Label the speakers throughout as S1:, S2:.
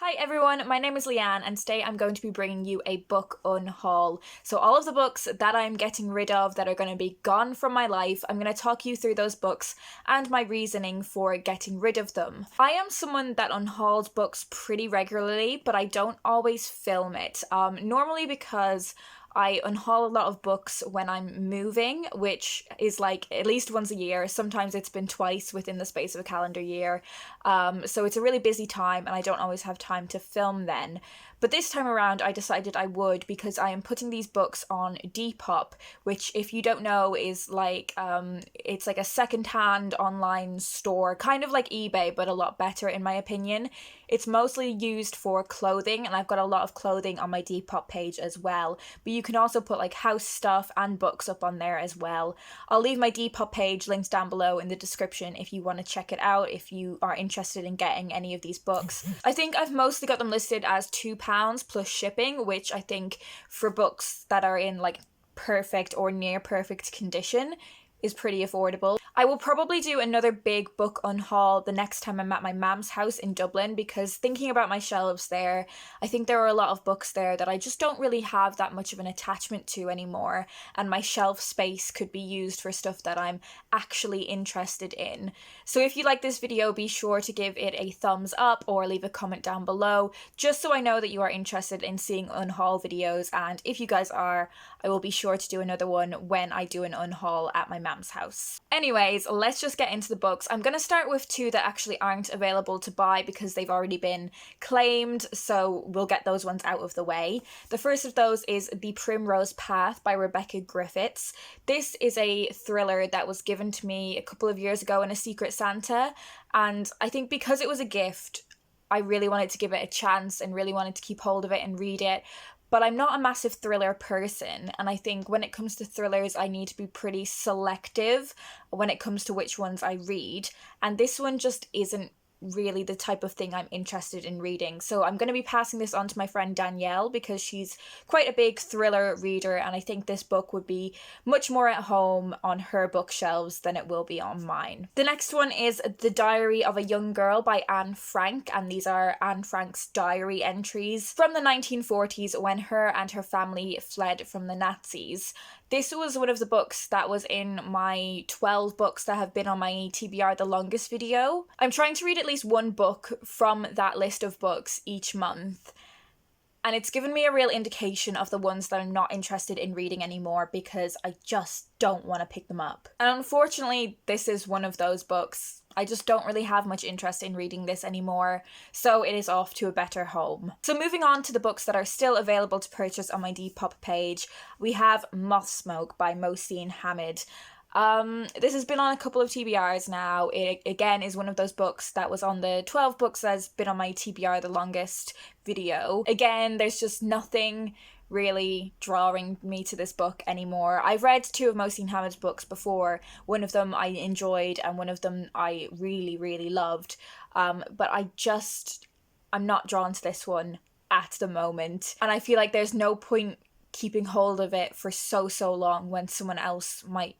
S1: Hi everyone, my name is Leanne and today I'm going to be bringing you a book unhaul. So all of the books that I'm getting rid of that are going to be gone from my life, I'm going to talk you through those books and my reasoning for getting rid of them. I am someone that unhauls books pretty regularly, but I don't always film it. Normally because I unhaul a lot of books when I'm moving, which is like at least once a year. Sometimes it's been twice within the space of a calendar year. So it's a really busy time and I don't always have time to film then. But this time around I decided I would because I am putting these books on Depop, which if you don't know is like, it's like a second-hand online store, kind of like eBay, but a lot better in my opinion. It's mostly used for clothing and I've got a lot of clothing on my Depop page as well. But you can also put like house stuff and books up on there as well. I'll leave my Depop page linked down below in the description if you want to check it out, if you are interested in getting any of these books. I think I've mostly got them listed as £2 plus shipping, which I think for books that are in like perfect or near perfect condition is pretty affordable. I will probably do another big book unhaul the next time I'm at my mum's house in Dublin, because thinking about my shelves there, I think there are a lot of books there that I just don't really have that much of an attachment to anymore, and my shelf space could be used for stuff that I'm actually interested in. So if you like this video, be sure to give it a thumbs up or leave a comment down below, just so I know that you are interested in seeing unhaul videos, and if you guys are, I will be sure to do another one when I do an unhaul at my mum's house. Anyways, let's just get into the books. I'm going to start with two that actually aren't available to buy because they've already been claimed, so we'll get those ones out of the way. The first of those is The Primrose Path by Rebecca Griffiths. This is a thriller that was given to me a couple of years ago in a Secret Santa, and I think because it was a gift, I really wanted to give it a chance and really wanted to keep hold of it and read it. But I'm not a massive thriller person, and I think when it comes to thrillers, I need to be pretty selective when it comes to which ones I read, and this one just isn't really the type of thing I'm interested in reading. So I'm going to be passing this on to my friend Danielle because she's quite a big thriller reader, and I think this book would be much more at home on her bookshelves than it will be on mine. The next one is The Diary of a Young Girl by Anne Frank, and these are Anne Frank's diary entries from the 1940s when her and her family fled from the Nazis. This was one of the books that was in my 12 books that have been on my TBR the longest video. I'm trying to read at least one book from that list of books each month, and it's given me a real indication of the ones that I'm not interested in reading anymore because I just don't want to pick them up. And unfortunately, this is one of those books. I just don't really have much interest in reading this anymore, so it is off to a better home. So moving on to the books that are still available to purchase on my Depop page, we have Moth Smoke by Mohsin Hamid. This has been on a couple of TBRs now. It again is one of those books that was on the 12 books that's been on my TBR the longest video. Again, there's just nothing really drawing me to this book anymore. I've read two of Mohsin Hamid's books before. One of them I enjoyed and one of them I really loved. But I'm not drawn to this one at the moment. And I feel like there's no point keeping hold of it for so long when someone else might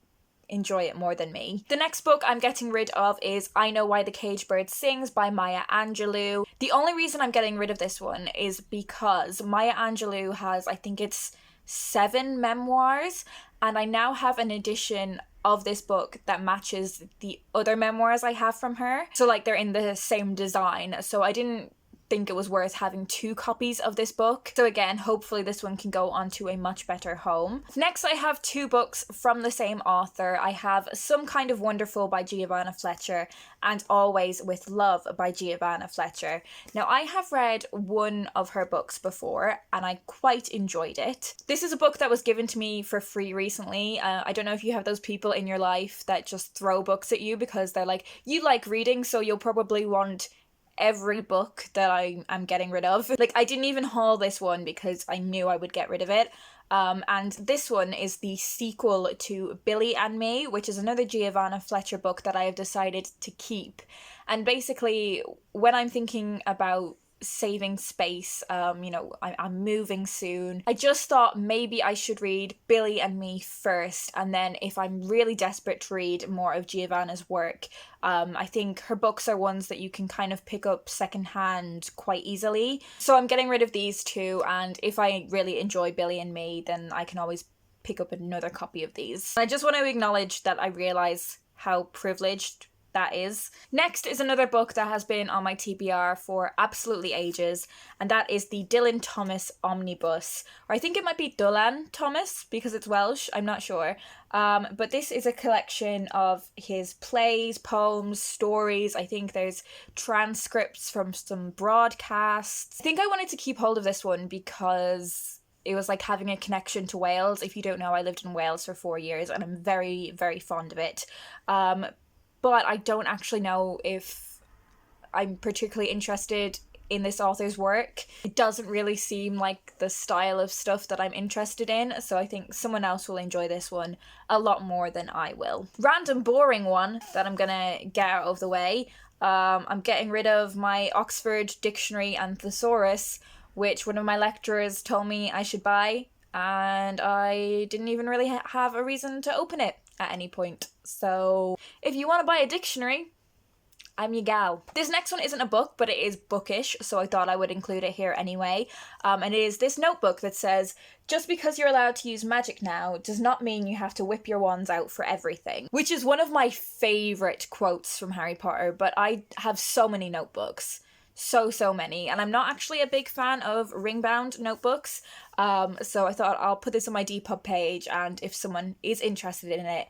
S1: enjoy it more than me. The next book I'm getting rid of is I Know Why the Caged Bird Sings by Maya Angelou. The only reason I'm getting rid of this one is because Maya Angelou has, I think it's 7 memoirs, and I now have an edition of this book that matches the other memoirs I have from her. So like they're in the same design, so I didn't think it was worth having 2 copies of this book. So again, hopefully this one can go on to a much better home. Next, I have 2 books from the same author. I have Some Kind of Wonderful by Giovanna Fletcher and Always with Love by Giovanna Fletcher. Now, I have read one of her books before and I quite enjoyed it. This is a book that was given to me for free recently. I don't know if you have those people in your life that just throw books at you because they're like, you like reading, so you'll probably want every book that I'm getting rid of. Like, I didn't even haul this one because I knew I would get rid of it. And this one is the sequel to Billy and Me, which is another Giovanna Fletcher book that I have decided to keep. And basically, when I'm thinking about saving space. I'm moving soon. I just thought maybe I should read Billy and Me first, and then if I'm really desperate to read more of Giovanna's work, I think her books are ones that you can kind of pick up secondhand quite easily. So I'm getting rid of these two, and if I really enjoy Billy and Me, then I can always pick up another copy of these. I just want to acknowledge that I realise how privileged that is. Next is another book that has been on my TBR for absolutely ages, and that is the Dylan Thomas Omnibus, or I think it might be Dylan Thomas because it's Welsh, I'm not sure. But this is a collection of his plays, poems, stories. I think there's transcripts from some broadcasts. I think I wanted to keep hold of this one because it was like having a connection to Wales. If you don't know, I lived in Wales for 4 years and I'm very, very fond of it. But I don't actually know if I'm particularly interested in this author's work. It doesn't really seem like the style of stuff that I'm interested in, so I think someone else will enjoy this one a lot more than I will. Random boring one that I'm gonna get out of the way. I'm getting rid of my Oxford Dictionary and Thesaurus, which one of my lecturers told me I should buy, and I didn't even really have a reason to open it at any point. So if you want to buy a dictionary, I'm your gal. This next one isn't a book, but it is bookish, so I thought I would include it here anyway. And it is this notebook that says, just because you're allowed to use magic now does not mean you have to whip your wands out for everything. Which is one of my favourite quotes from Harry Potter, but I have so many notebooks. So many, and I'm not actually a big fan of ring-bound notebooks, so I thought I'll put this on my Depop page, and if someone is interested in it,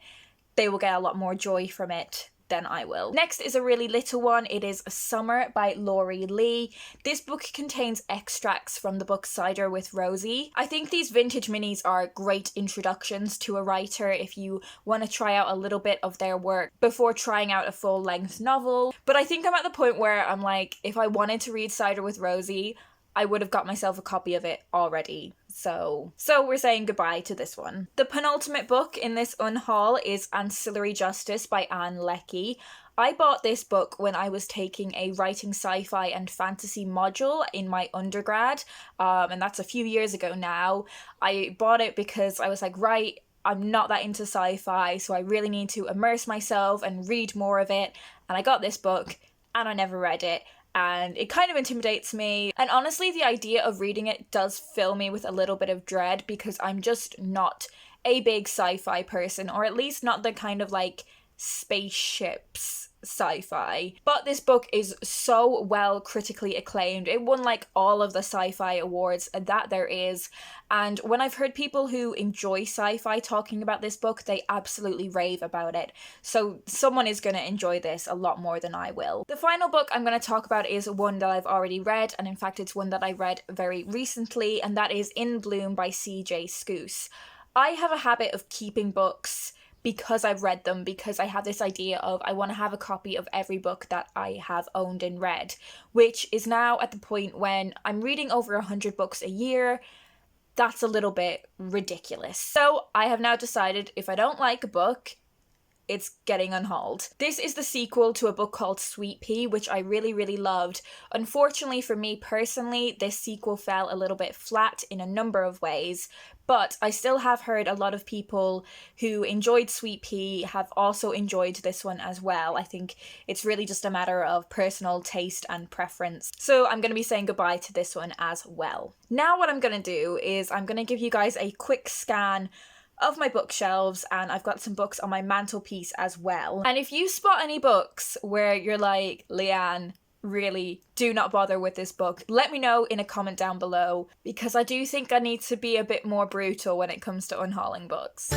S1: they will get a lot more joy from it than I will. Next is a really little one. It is Summer by Laurie Lee. This book contains extracts from the book Cider with Rosie. I think these vintage minis are great introductions to a writer if you want to try out a little bit of their work before trying out a full-length novel. But I think I'm at the point where I'm like, if I wanted to read Cider with Rosie, I would have got myself a copy of it already. So we're saying goodbye to this one. The penultimate book in this unhaul is Ancillary Justice by Anne Leckie. I bought this book when I was taking a writing sci-fi and fantasy module in my undergrad, and that's a few years ago now. I bought it because I was like, right, I'm not that into sci-fi, so I really need to immerse myself and read more of it. And I got this book, and I never read it. And it kind of intimidates me. And honestly, the idea of reading it does fill me with a little bit of dread because I'm just not a big sci-fi person, or at least not the kind of like spaceships sci-fi. But this book is so well critically acclaimed. It won like all of the sci-fi awards that there is. And when I've heard people who enjoy sci-fi talking about this book, they absolutely rave about it. So someone is going to enjoy this a lot more than I will. The final book I'm going to talk about is one that I've already read, and in fact it's one that I read very recently, and that is In Bloom by C.J. Scoose. I have a habit of keeping books because I've read them, because I have this idea of I want to have a copy of every book that I have owned and read, which is now at the point when I'm reading over 100 books a year. That's a little bit ridiculous. So I have now decided if I don't like a book, it's getting unhauled. This is the sequel to a book called Sweet Pea, which I really, really loved. Unfortunately for me personally, this sequel fell a little bit flat in a number of ways, but I still have heard a lot of people who enjoyed Sweet Pea have also enjoyed this one as well. I think it's really just a matter of personal taste and preference. So I'm going to be saying goodbye to this one as well. Now what I'm going to do is I'm going to give you guys a quick scan of my bookshelves, and I've got some books on my mantelpiece as well. And if you spot any books where you're like, Leanne, really, do not bother with this book, let me know in a comment down below, because I do think I need to be a bit more brutal when it comes to unhauling books.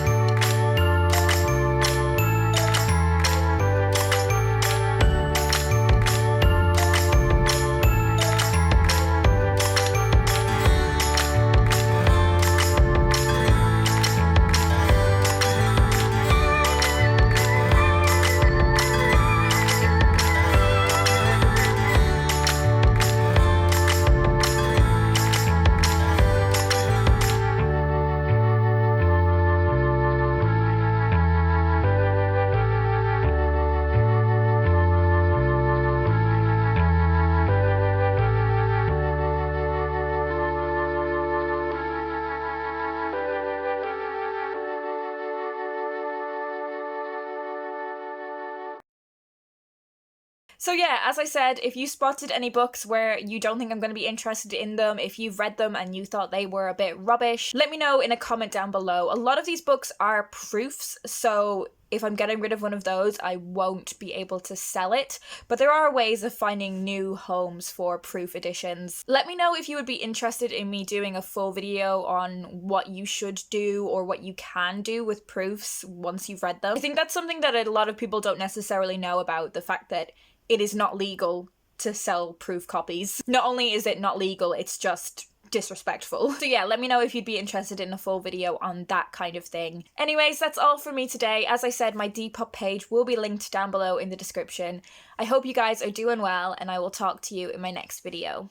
S1: So yeah, as I said, if you spotted any books where you don't think I'm going to be interested in them, if you've read them and you thought they were a bit rubbish, let me know in a comment down below. A lot of these books are proofs, so if I'm getting rid of one of those, I won't be able to sell it. But there are ways of finding new homes for proof editions. Let me know if you would be interested in me doing a full video on what you should do or what you can do with proofs once you've read them. I think that's something that a lot of people don't necessarily know about, the fact that it is not legal to sell proof copies. Not only is it not legal, it's just disrespectful. So yeah, let me know if you'd be interested in a full video on that kind of thing. Anyways, that's all from me today. As I said, my Depop page will be linked down below in the description. I hope you guys are doing well, and I will talk to you in my next video.